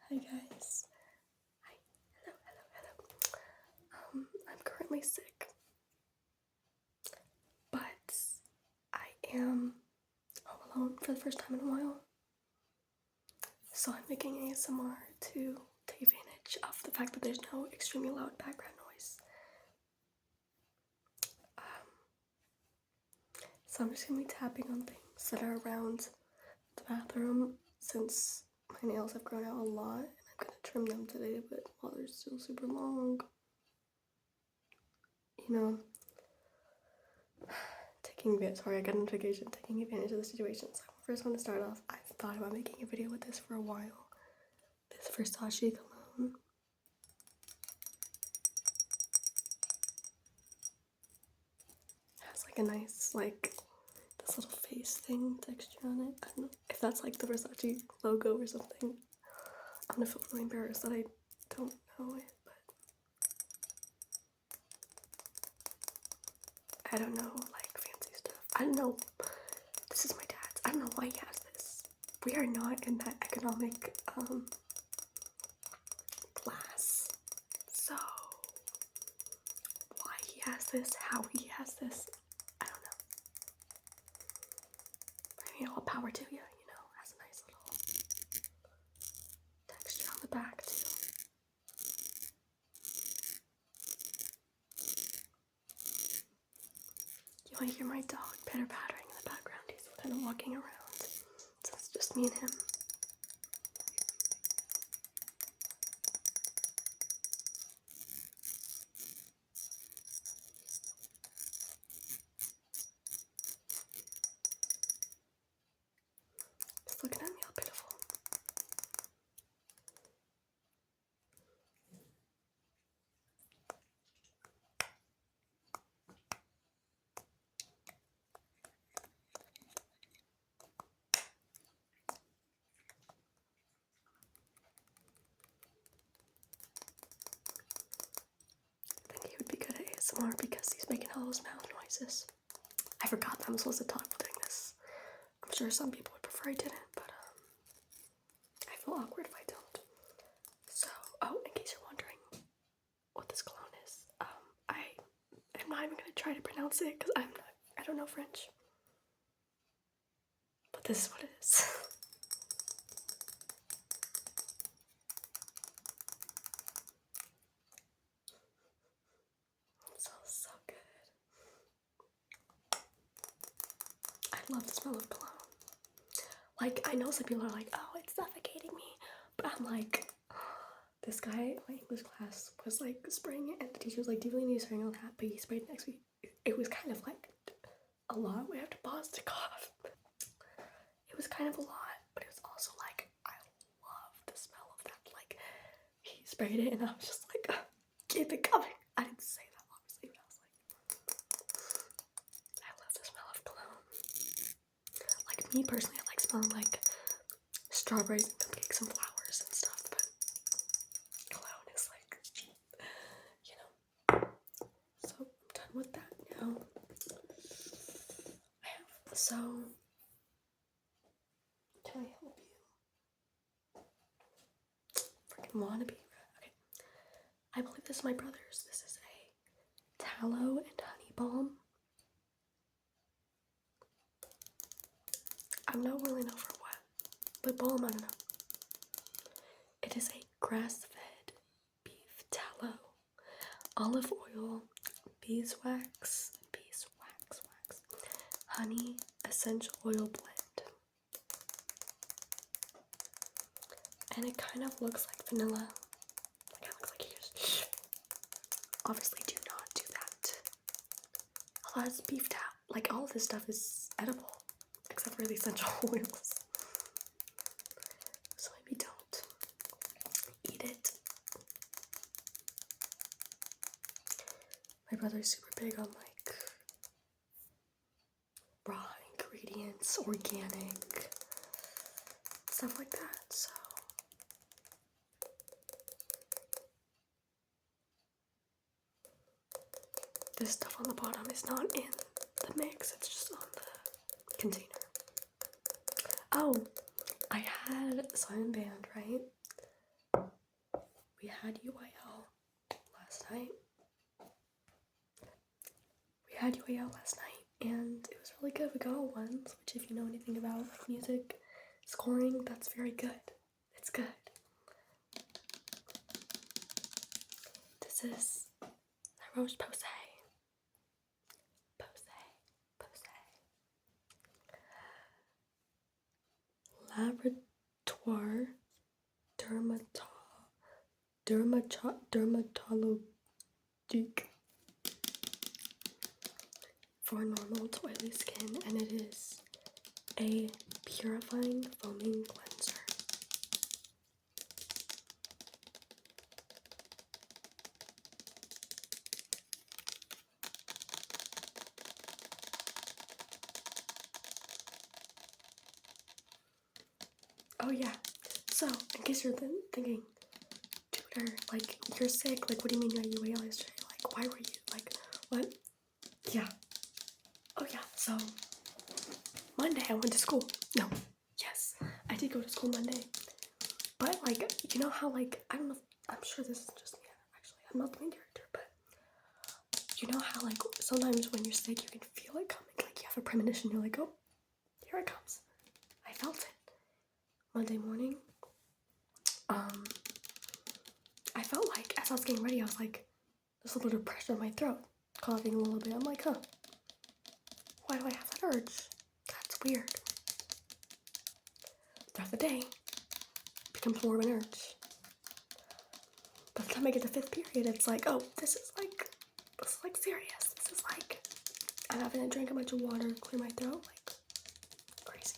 Hi guys. Hi. Hello. I'm currently sick, but I am home alone for the first time in a while. So I'm making ASMR to take advantage of the fact that there's no extremely loud background noise. So I'm just gonna be tapping on things that are around the bathroom since my nails have grown out a lot and I'm gonna trim them today, but while they're still super long, sorry, I got a notification, taking advantage of the situation. So first I want to start off, I've thought about making a video with this for a while. This Versace cologne. It has like a nice, this little face thing texture on it. I don't know if that's like the Versace logo or something. I'm gonna feel really embarrassed that I don't know it, but I don't know, like fancy stuff. I don't know. This is my dad's. I don't know why he has this. We are not in that economic class. So why he has this, how he has this, I don't know. But I mean, all power to you, has a nice little texture on the back too. You might hear my dog pitter pattering in the background. He's kind of walking around. So it's just me and him. He's looking at me all pitiful. I think he would be good at ASMR because he's making all those mouth noises. I forgot that I'm supposed to talk while doing this. I'm sure some people would prefer I didn't, but I feel awkward if I don't. So, in case you're wondering what this cologne is, I'm not even gonna try to pronounce it because I don't know French. But this is what it is. It smells so good. I love the smell of cologne. Like, I know some people are like, oh, it's suffocating me. But I'm like, this guy in my English class was like spraying it, and the teacher was like, do you really need to spray on that? But he sprayed it next week. It was kind of like a lot. We have to pause to cough. It was kind of a lot, but it was also like, I love the smell of that. Like, he sprayed it, and I was just like, keep it coming. I didn't say that, obviously, but I was like, I love the smell of cologne. Like, me personally, I like smelling like strawberries and cupcakes and flowers and stuff, but cologne is like, So I'm done with that now. So can I help you? Freaking wannabe. Okay. I believe this is my brother's. This is a tallow and honey balm. I don't really know for what, but balm, I don't know. It is a grass-fed beef tallow, olive oil, beeswax, honey, essential oil blend. And it kind of looks like vanilla. It kind of looks like you just obviously do not do that. A lot of beef tallow, like all of this stuff is edible, except for the essential oils. So maybe don't eat it. My brother's super big on like raw ingredients, organic, stuff like that, so this stuff on the bottom is not in the mix, it's just on the container. Oh, I had Simon Band, right? we had UIL last night. And it was really good. We got all ones, which if you know anything about like music scoring, that's very good. It's good. This is La Roche-Posay. Laboratoire dermatologique for normal to oily skin, and it is a purifying foaming cleanser. Oh yeah, so in case you're thinking, tutor, like, you're sick, like, what do you mean you had UAL yesterday? Like, why were you, like, what? Yeah. Oh yeah, so Monday I went to school. No, yes, I did go to school Monday. But, like, you know how, like, I don't know, I'm sure this is just me, actually, I'm not the main character, but you know how, like, sometimes when you're sick, you can feel it coming, like, you have a premonition, you're like, oh, here it comes. I felt it. Monday morning, I felt like, as I was getting ready, I was like, there's a little bit of pressure in my throat, coughing a little bit. I'm like, huh, why do I have that urge? That's weird. Throughout the day, it becomes more of an urge. By the time I get to 5th period, it's like, oh, this is like serious. This is like, I'm having to drink a bunch of water, clear my throat, like, crazy.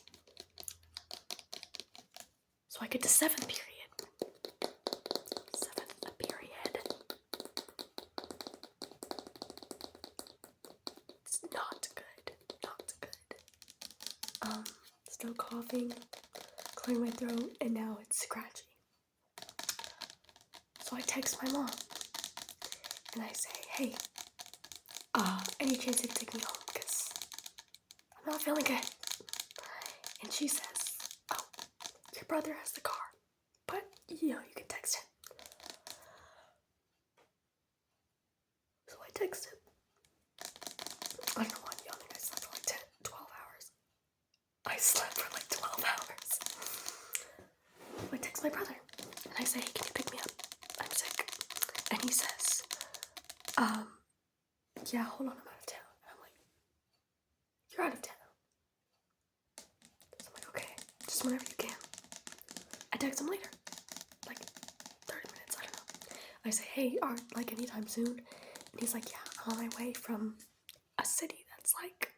So I get to 7th period. It's not good. Still coughing, clearing my throat, and now it's scratchy. So I text my mom, and I say, hey, any chance you can take me home, because I'm not feeling good. And she says, oh, your brother has the car, but, you know, you can text him. So I text him. I don't know why I'm yawning. I slept for like 12 hours. I slept for like 12 hours. I text my brother, and I say, hey, can you pick me up? I'm sick. And he says, yeah, hold on, I'm out of town. And I'm like, you're out of town? So I'm like, okay, just whenever you can. I text him later, like 30 minutes, I don't know. I say, hey, like anytime soon? And he's like, yeah, I'm on my way from a city that's like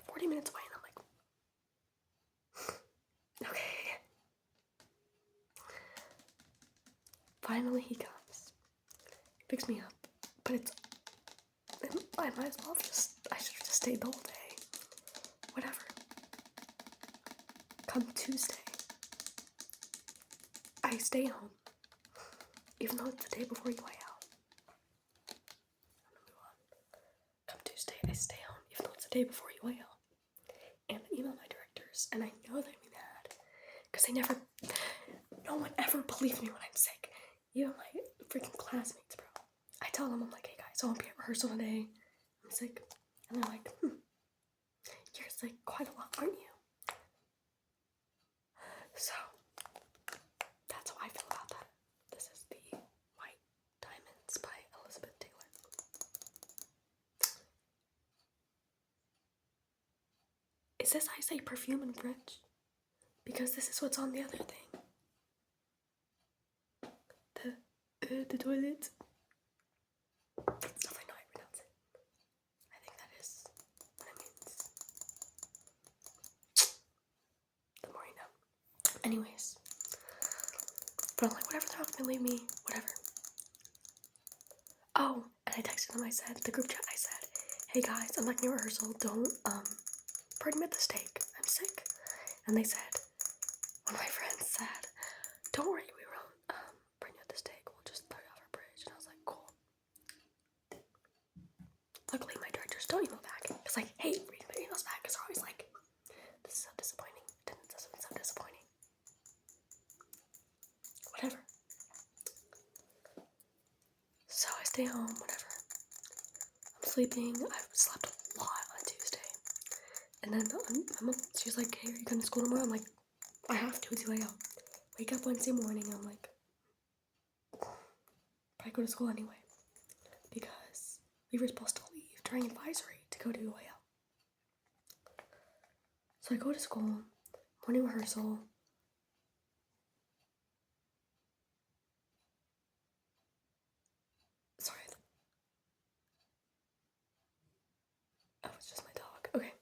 40 minutes away. And I'm like, okay. Finally he comes. He picks me up, but I might as well I should have just stayed the whole day. Whatever. Come Tuesday, I stay home, even though it's the day before UIL. I'm gonna move on. Come Tuesday, I stay home, even though it's the day before UIL. And I email my directors, and I know they'd be mad, because no one ever believed me when I'm sick. Even my freaking classmates, bro. I tell them, I'm like, hey guys, I won't be at rehearsal today. I'm sick. And they're like, you're sick quite a lot, aren't you? So, that's how I feel about that. This is the White Diamonds by Elizabeth Taylor. Is this I say perfume in French? Because this is what's on the other thing. The toilet. That's definitely not how I pronounce it. I think that is what it means. The more you know. Anyways. But I'm like, whatever, they're not gonna leave me. Whatever. Oh, and I texted them, I said, the group chat, I said, hey guys, I'm not gonna rehearsal, don't, bring me the steak. I'm sick. And they said, one of my friends said, don't worry, we won't, bring you the steak. We'll just throw it off our bridge. And I was like, cool. Luckily, my directors don't email back. It's like, hey, read my emails back. Because they're always like, this is so disappointing. Attendance has been so disappointing. stay home, whatever. I'm sleeping. I slept a lot on Tuesday. And then my mom, she's like, hey, are you going to school tomorrow? I'm like, I have to. It's 2 a.m. Wake up Wednesday morning. I'm like, but I go to school anyway. Because we were supposed to leave during advisory to go to UAL. So I go to school, morning rehearsal. Sorry. Oh, it's just my dog. Okay.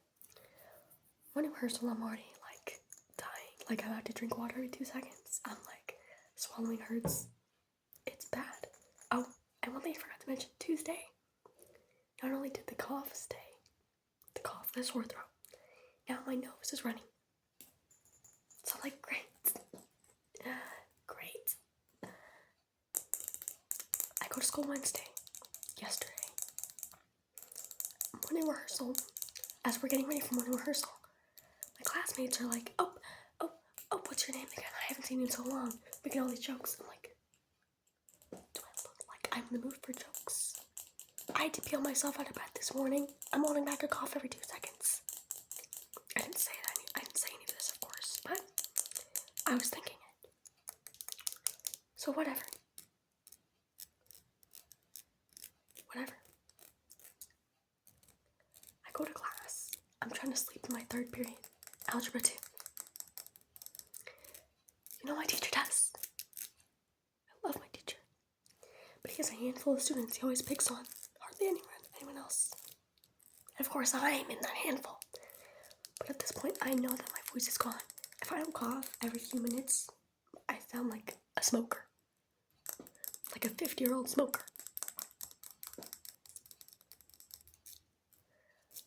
Morning rehearsal, I'm already like dying. Like I have to drink water every 2 seconds. I'm like, swallowing hurts. It's bad. Oh, and one thing I forgot to mention, Tuesday. Not only did the cough stay, the sore throat. Now my nose is running. So like, great. Great. I go to school Wednesday. Yesterday. Morning rehearsal. As we're getting ready for morning rehearsal, my classmates are like, oh, what's your name again? I haven't seen you in so long. Making all these jokes. I'm like, do I look like I'm in the mood for jokes? I had to peel myself out of bed this morning. I'm holding back a cough every 2 seconds. I didn't say any of this, of course, but I was thinking it. So whatever. I go to class. I'm trying to sleep in my 3rd period. Algebra 2. You know my teacher does. I love my teacher. But he has a handful of students he always picks on. Hardly anyone else. And of course, I'm in that handful. But at this point, I know that my voice is gone. If I don't cough every few minutes, I sound like a smoker. Like a 50-year-old smoker.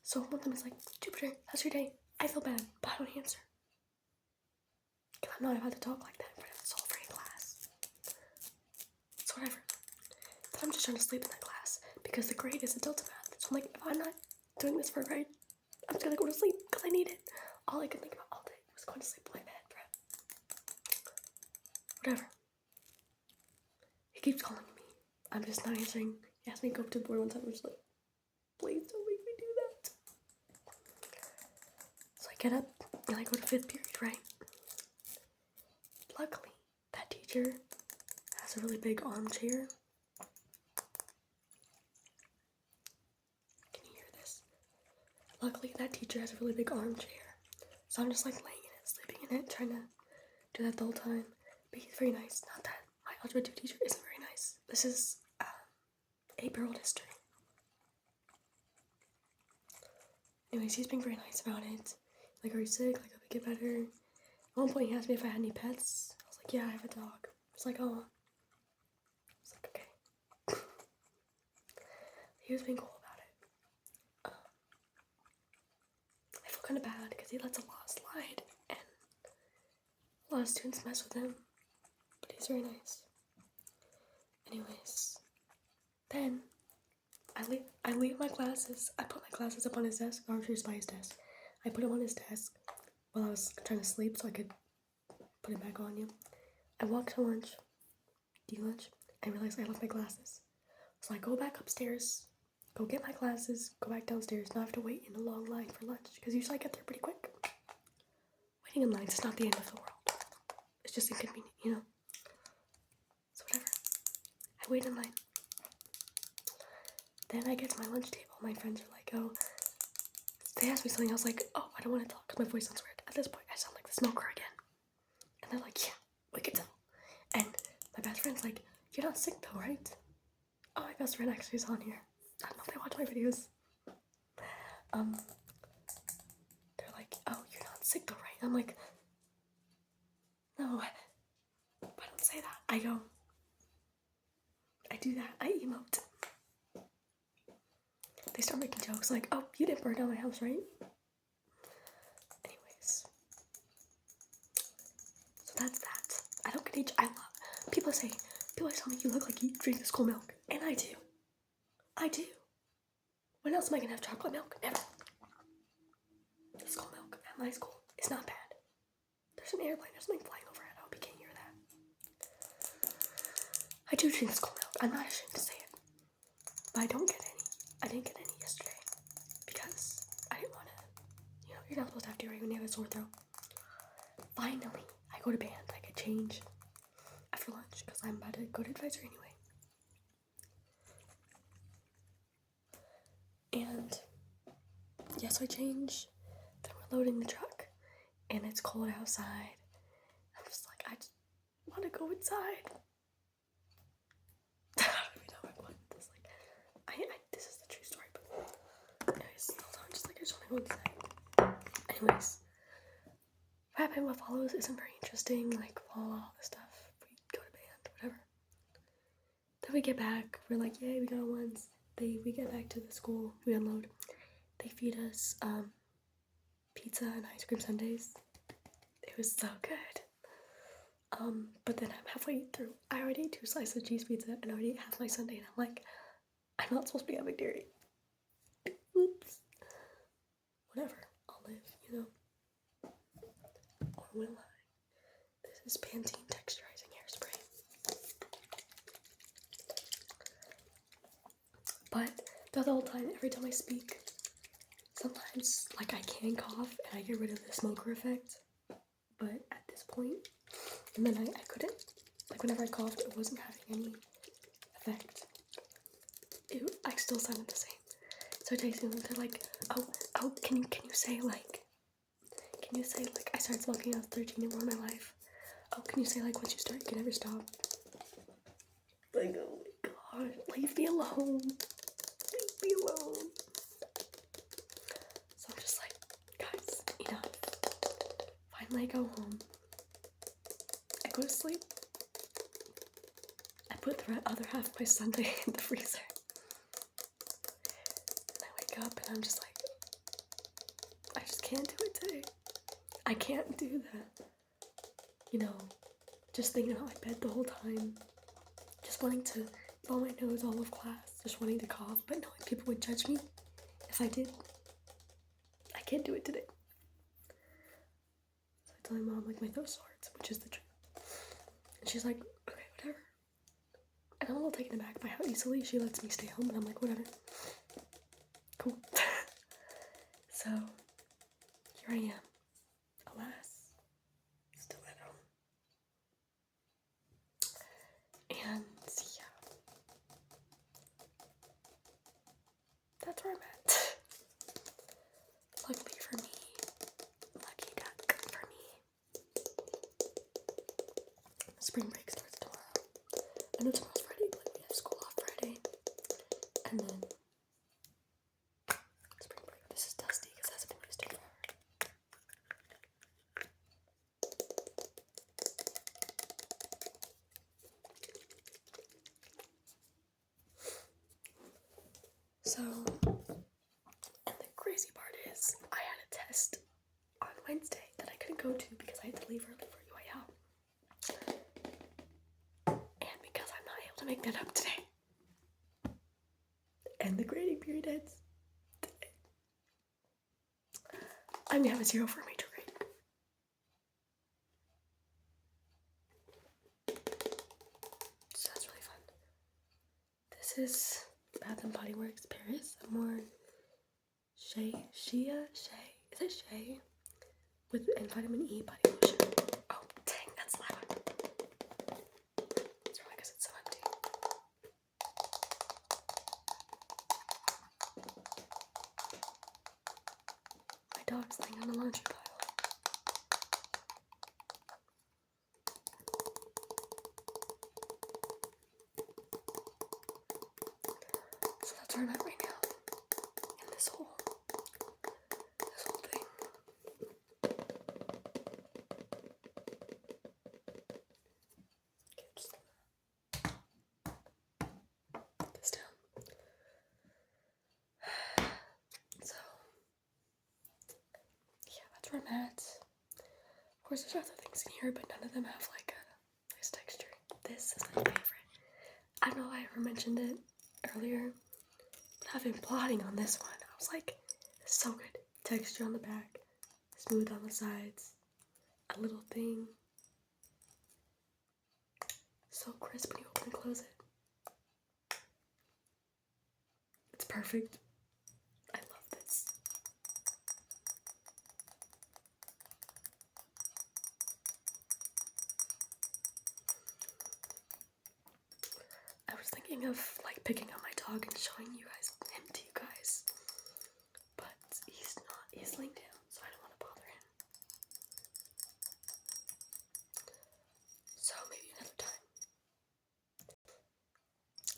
So one of them is like, Jupiter, how's your day? I feel bad, but I don't answer. Because I'm not allowed to talk like that in front of this whole freaking class. So whatever. But I'm just trying to sleep in that class because the grade is a Delta Math. So I'm like, if I'm not doing this for a grade, I'm just gonna go to sleep because I need it. All I could think about all day was going to sleep in my bed, bro. Whatever. He keeps calling me. I'm just not answering. He asked me to go up to the board one time. I'm just like, please don't make me do that. So I get up and I go to 5th period, right? Luckily, that teacher has a really big armchair. Can you hear this? Luckily, that teacher has a really big armchair. So I'm just like laying in it, sleeping in it, trying to do that the whole time. But he's very nice. Not that my algebra 2 teacher isn't very nice. This is 8-year-old history. Anyways, he's being very nice about it. Like, are you sick? Like, hope you get better. At one point, he asked me if I had any pets. I was like, yeah, I have a dog. He's like, oh. I was like, okay. He was being cool about it. I feel kind of bad because he lets a lot slide, and a lot of students mess with him. But he's very nice. Anyways, then I leave my glasses. I put my glasses up on his desk, or just by his desk. I put them on his desk while I was trying to sleep so I could put it back on you. I walk to lunch, and realize I left my glasses. So I go back upstairs, go get my glasses, go back downstairs, and I have to wait in a long line for lunch, because usually I get there pretty quick. Waiting in lines is not the end of the world. It's just inconvenient, you know? So whatever. I wait in line. Then I get to my lunch table. My friends are like, oh, they asked me something. I was like, oh, I don't want to talk because my voice sounds weird. At this point, I sound like the smoker again. And they're like, yeah, we can tell. And my best friend's like, you're not sick though, right? Oh, my best friend actually is on here. I don't know if they watch my videos. They're like, oh, you're not sick though, right? I'm like, no, I don't say that. I do that. I emote. They start making jokes like, oh, you didn't burn down my house, right? Anyways. So that's that. I don't get I love, people tell me you look like you drink the school milk. And I do. When else am I gonna have chocolate milk? Never. The school milk at my school is not bad. There's an airplane, there's something flying overhead. I hope you can't hear that. I do drink school milk. I'm not ashamed to say it. but I don't get any. I didn't get any yesterday because I didn't want to. You know, you're not supposed to have to right when you have a sore throat. Finally, I go to band. I get change after lunch because I'm about to go to advisor anyway. And yeah, so I change. Then we're loading the truck, and it's cold outside. I'm just like, I just want to go inside. I don't even know what this like. This is the true story, but anyways, hold on, just like I just want to go inside. Anyways, what happened? What follows isn't very interesting. Like all the stuff. We go to band, whatever. Then we get back. We're like, yay, we got on ones. We get back to the school. We unload. They feed us pizza and ice cream sundaes. It was so good. But then I'm halfway through. I already ate 2 slices of cheese pizza and I already ate half my sundae, and I'm like, I'm not supposed to be having dairy. Oops. Whatever. I'll live, you know. Or will I? This is Pantene texturizing hairspray. But the whole time, every time I speak, sometimes like I can cough and I get rid of the smoker effect. But at this point, and then I couldn't. Like whenever I coughed, it wasn't having any effect. I still sounded the same. So I text them, they're like, oh, can you say like, I started smoking when I was 13 and more in my life. Oh, can you say like once you start, you can never stop? Like, oh my god, leave me alone. Leave me alone. So I'm just like, guys, enough. Finally I go home. I go to sleep. I put the other half of my sundae in the freezer. And I wake up and I'm just like, I just can't do it today. I can't do that. You know, just thinking about my bed the whole time. Just wanting to blow my nose all of class. Just wanting to cough, but knowing people would judge me if I did. I can't do it today. So I tell my mom like my throat hurts, which is the truth. And she's like, okay, whatever. And I'm a little taken aback by how easily she lets me stay home, but I'm like, whatever. Cool. So, here I am. Alas, still at home. And yeah. That's where I'm at. Luckily for me. Lucky duck for me. Spring break starts tomorrow. I know tomorrow's Friday, but we have school off Friday. And then spring break. This is dusty because it hasn't been used in forever. So, and the crazy part is, I had a test on Wednesday that I couldn't go to because I had to leave early for UIL. And because I'm not able to make that up today. And the grading period ends today. I'm gonna have a 0 for a major grade. So that's really fun. This is Bath and Body Works Paris Amore Shea. Is it Shea? With and vitamin E body lotion. Oh, dang, that's loud. It's probably because it's so empty. My dog's laying on the laundry pile. So that's where I'm at right now. In this whole thing. Okay, just put this down. So yeah, that's where I'm at. Of course, there's other things in here, but none of them have like a nice texture. This is my favorite. I don't know if I ever mentioned it earlier, but I've been plotting on this one. I was like, it's so good. Texture on the back, smooth on the sides, a little thing. So crisp when you open and close it. It's perfect. I love this. I was thinking of like picking up my dog and showing him to you guys, but he's laying down, so I don't want to bother him. So maybe another time.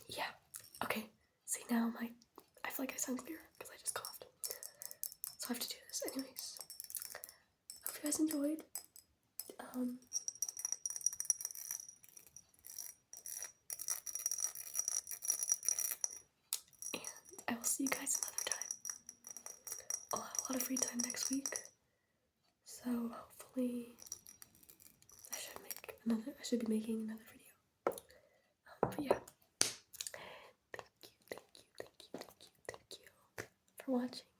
Yeah. Okay. See now I feel like I sound clearer because I just coughed. So I have to do this anyways. Hope you guys enjoyed. And I will see you guys another time. I'll have a lot of free time next week. So hopefully I should be making another video. But yeah. Thank you for watching.